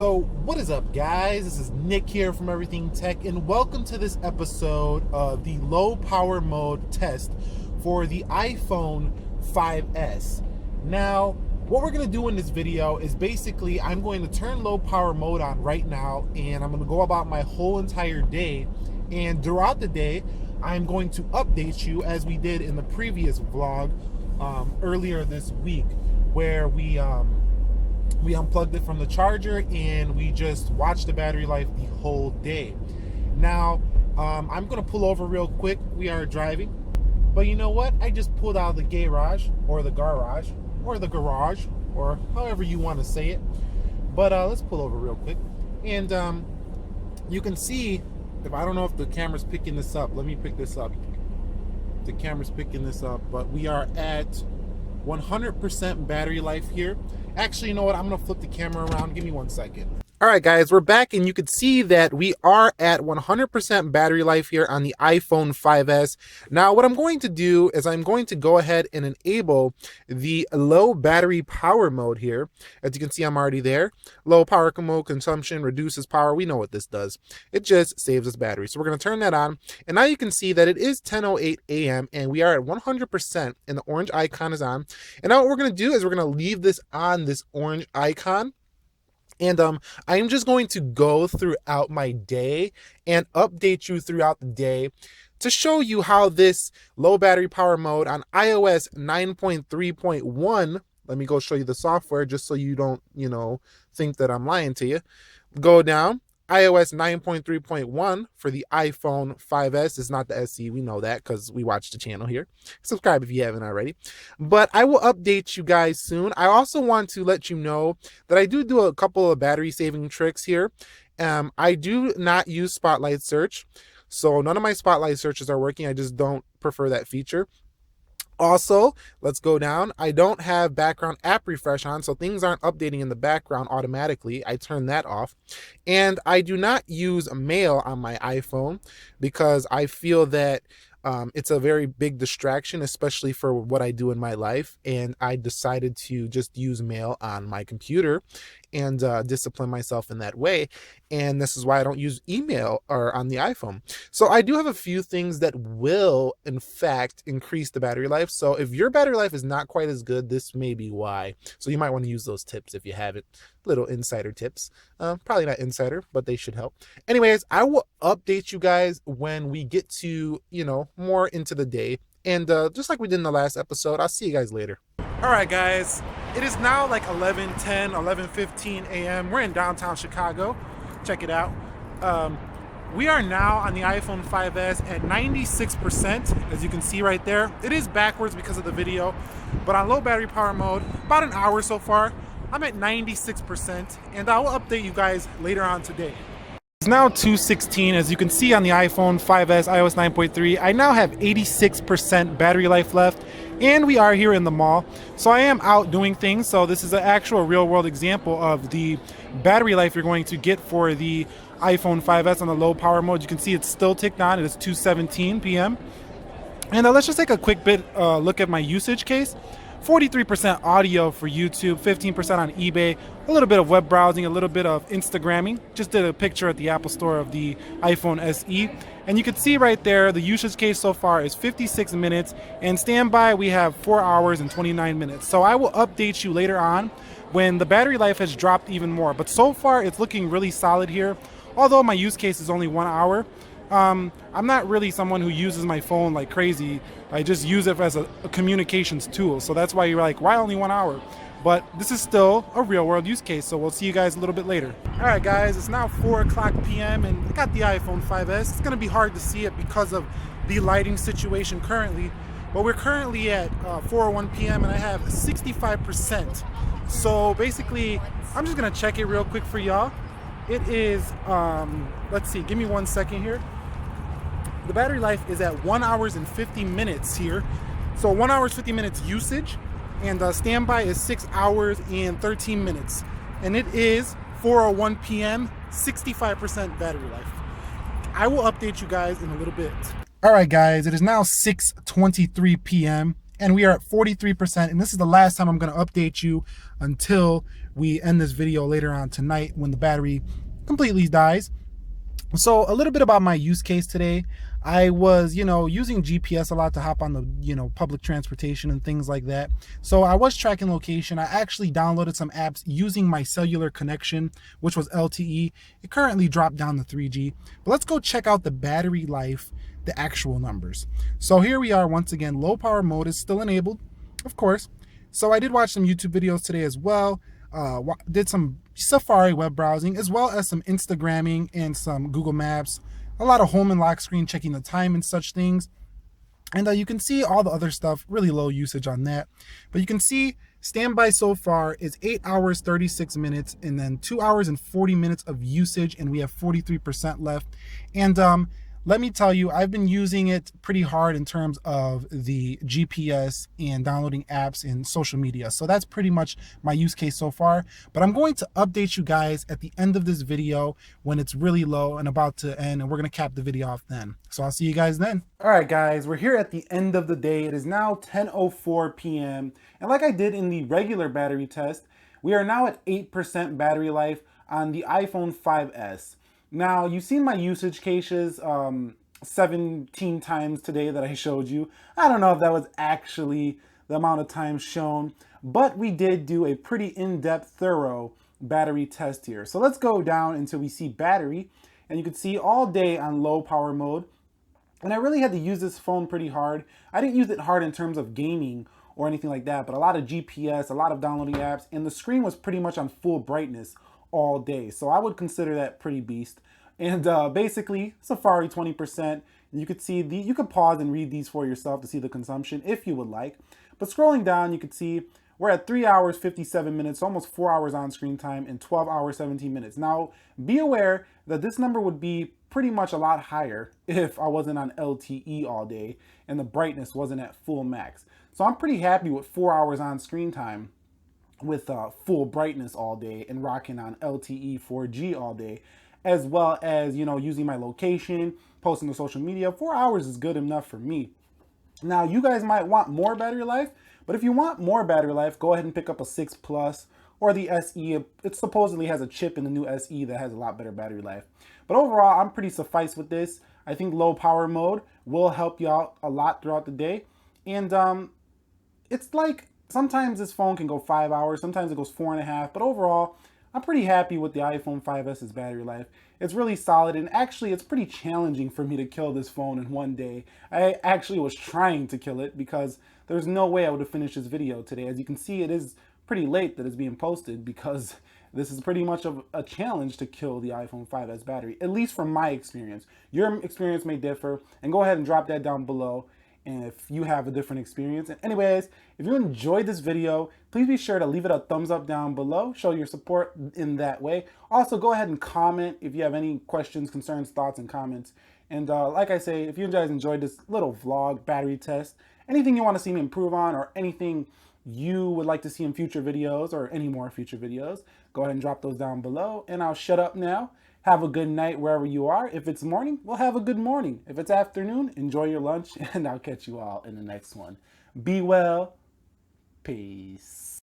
So what is up, guys? This is Nick here from Everything Tech, and welcome to this episode of the low power mode test for the iPhone 5S. Now, what we're going to do in this video is basically I'm going to turn low power mode on right now, and I'm going to go about my whole entire day, and throughout the day I'm going to update you as we did in the previous vlog earlier this week, where we unplugged it from the charger and we just watched the battery life the whole day. Now, I'm gonna pull over real quick. We are driving, but you know what? I just pulled out of the garage, or the garage, or the garage, or however you want to say it. But let's pull over real quick, and you can see, if I don't know if the camera's picking this up. Let me pick this up. The camera's picking this up, but we are at 100% battery life here. Actually, you know what? I'm gonna flip the camera around. Give me 1 second. All right, guys, we're back, and you can see that we are at 100% battery life here on the iPhone 5S. Now, what I'm going to do is I'm going to go ahead and enable the low battery power mode here. As you can see, I'm already there. Low power mode consumption reduces power. We know what this does. It just saves us battery. So we're going to turn that on, and now you can see that it is 10:08 a.m. and we are at 100%, and the orange icon is on. And now what we're going to do is we're going to leave this on, this orange icon. And I'm just going to go throughout my day and update you throughout the day to show you how this low battery power mode on iOS 9.3.1, let me go show you the software just so you don't, think that I'm lying to you. Go down. iOS 9.3.1 for the iPhone 5S. It's not the SE. We know that because we watch the channel here. Subscribe if you haven't already. But I will update you guys soon. I also want to let you know that I do a couple of battery saving tricks here. I do not use Spotlight Search. So none of my Spotlight searches are working. I just don't prefer that feature. Also, let's go down. I don't have background app refresh on, so things aren't updating in the background automatically. I turn that off. And I do not use mail on my iPhone because I feel that it's a very big distraction, especially for what I do in my life. And I decided to just use mail on my computer and discipline myself in that way. And this is why I don't use email or on the iPhone. So I do have a few things that will, in fact, increase the battery life. So if your battery life is not quite as good, this may be why. So you might want to use those tips if you haven't. Little insider tips. Probably not insider, but they should help. Anyways, I will update you guys when we get to, more into the day. And just like we did in the last episode, I'll see you guys later. All right, guys. It is now like 11:10, 11:15 a.m. We're in downtown Chicago. Check it out. We are now on the iPhone 5S at 96%, as you can see right there. It is backwards because of the video, but on low battery power mode, about an hour so far, I'm at 96%, and I will update you guys later on today. It's now 2:16, as you can see on the iPhone 5S iOS 9.3. I now have 86% battery life left, and we are here in the mall. So I am out doing things. So this is an actual real-world example of the battery life you're going to get for the iPhone 5S on the low power mode. You can see it's still ticked on. It is 2:17 p.m. And let's just take a quick look at my usage case. 43% audio for YouTube, 15% on eBay, a little bit of web browsing, a little bit of Instagramming. Just did a picture at the Apple Store of the iPhone SE. And you can see right there, the usage case so far is 56 minutes, and standby we have 4 hours and 29 minutes. So I will update you later on when the battery life has dropped even more. But so far it's looking really solid here. Although my use case is only 1 hour. I'm not really someone who uses my phone like crazy. I just use it as a communications tool. So that's why you're like, why only 1 hour? But this is still a real world use case. So we'll see you guys a little bit later. All right, guys, it's now 4 o'clock p.m. and I got the iPhone 5S. It's going to be hard to see it because of the lighting situation currently. But we're currently at 4:01 p.m. and I have 65%. So basically, I'm just going to check it real quick for y'all. It is, let's see, give me 1 second here. The battery life is at 1 hours and 50 minutes here. So 1 hour 50 minutes usage, and standby is 6 hours and 13 minutes. And it is 4:01 p.m., 65% battery life. I will update you guys in a little bit. All right, guys, it is now 6:23 p.m. and we are at 43%, and this is the last time I'm going to update you until we end this video later on tonight when the battery completely dies. So a little bit about my use case today. I was, using GPS a lot to hop on the, public transportation and things like that. So I was tracking location. I actually downloaded some apps using my cellular connection, which was LTE. It currently dropped down to 3G. But let's go check out the battery life, the actual numbers. So here we are once again. Low power mode is still enabled, of course. So I did watch some YouTube videos today as well. Did some Safari web browsing, as well as some Instagramming and some Google Maps, a lot of home and lock screen checking the time and such things. And you can see all the other stuff, really low usage on that. But you can see standby so far is 8 hours, 36 minutes, and then 2 hours and 40 minutes of usage, and we have 43% left. And let me tell you, I've been using it pretty hard in terms of the GPS and downloading apps and social media. So that's pretty much my use case so far. But I'm going to update you guys at the end of this video when it's really low and about to end, and we're going to cap the video off then. So I'll see you guys then. All right, guys, we're here at the end of the day. It is now 10:04 p.m. And like I did in the regular battery test, we are now at 8% battery life on the iPhone 5S. Now, you've seen my usage cases 17 times today that I showed you. I don't know if that was actually the amount of time shown, but we did do a pretty in-depth, thorough battery test here. So let's go down until we see battery, and you can see all day on low power mode. And I really had to use this phone pretty hard. I didn't use it hard in terms of gaming or anything like that, but a lot of GPS, a lot of downloading apps, and the screen was pretty much on full brightness all day. So I would consider that pretty beast. And basically Safari 20%. You could see you could pause and read these for yourself to see the consumption if you would like. But scrolling down, you could see we're at 3 hours, 57 minutes, almost 4 hours on screen time and 12 hours, 17 minutes. Now, be aware that this number would be pretty much a lot higher if I wasn't on LTE all day and the brightness wasn't at full max. So I'm pretty happy with 4 hours on screen time with full brightness all day and rocking on LTE 4G all day, as well as, using my location, posting to social media. 4 hours is good enough for me. Now, you guys might want more battery life, but if you want more battery life, go ahead and pick up a 6 Plus or the SE. It supposedly has a chip in the new SE that has a lot better battery life. But overall, I'm pretty suffice with this. I think low power mode will help you out a lot throughout the day. And it's like, sometimes this phone can go 5 hours, sometimes it goes 4.5, but overall, I'm pretty happy with the iPhone 5S's battery life. It's really solid, and actually it's pretty challenging for me to kill this phone in one day. I actually was trying to kill it because there's no way I would have finished this video today. As you can see, it is pretty late that it's being posted because this is pretty much of a challenge to kill the iPhone 5S battery, at least from my experience. Your experience may differ, and go ahead and drop that down below. And if you have a different experience. And anyways, if you enjoyed this video, please be sure to leave it a thumbs up down below. Show your support in that way. Also, go ahead and comment if you have any questions, concerns, thoughts, and comments. And like I say, if you guys enjoyed this little vlog battery test, anything you want to see me improve on or anything you would like to see in future videos or any more future videos, go ahead and drop those down below. And I'll shut up now. Have a good night wherever you are. If it's morning, well, have a good morning. If it's afternoon, enjoy your lunch, and I'll catch you all in the next one. Be well. Peace.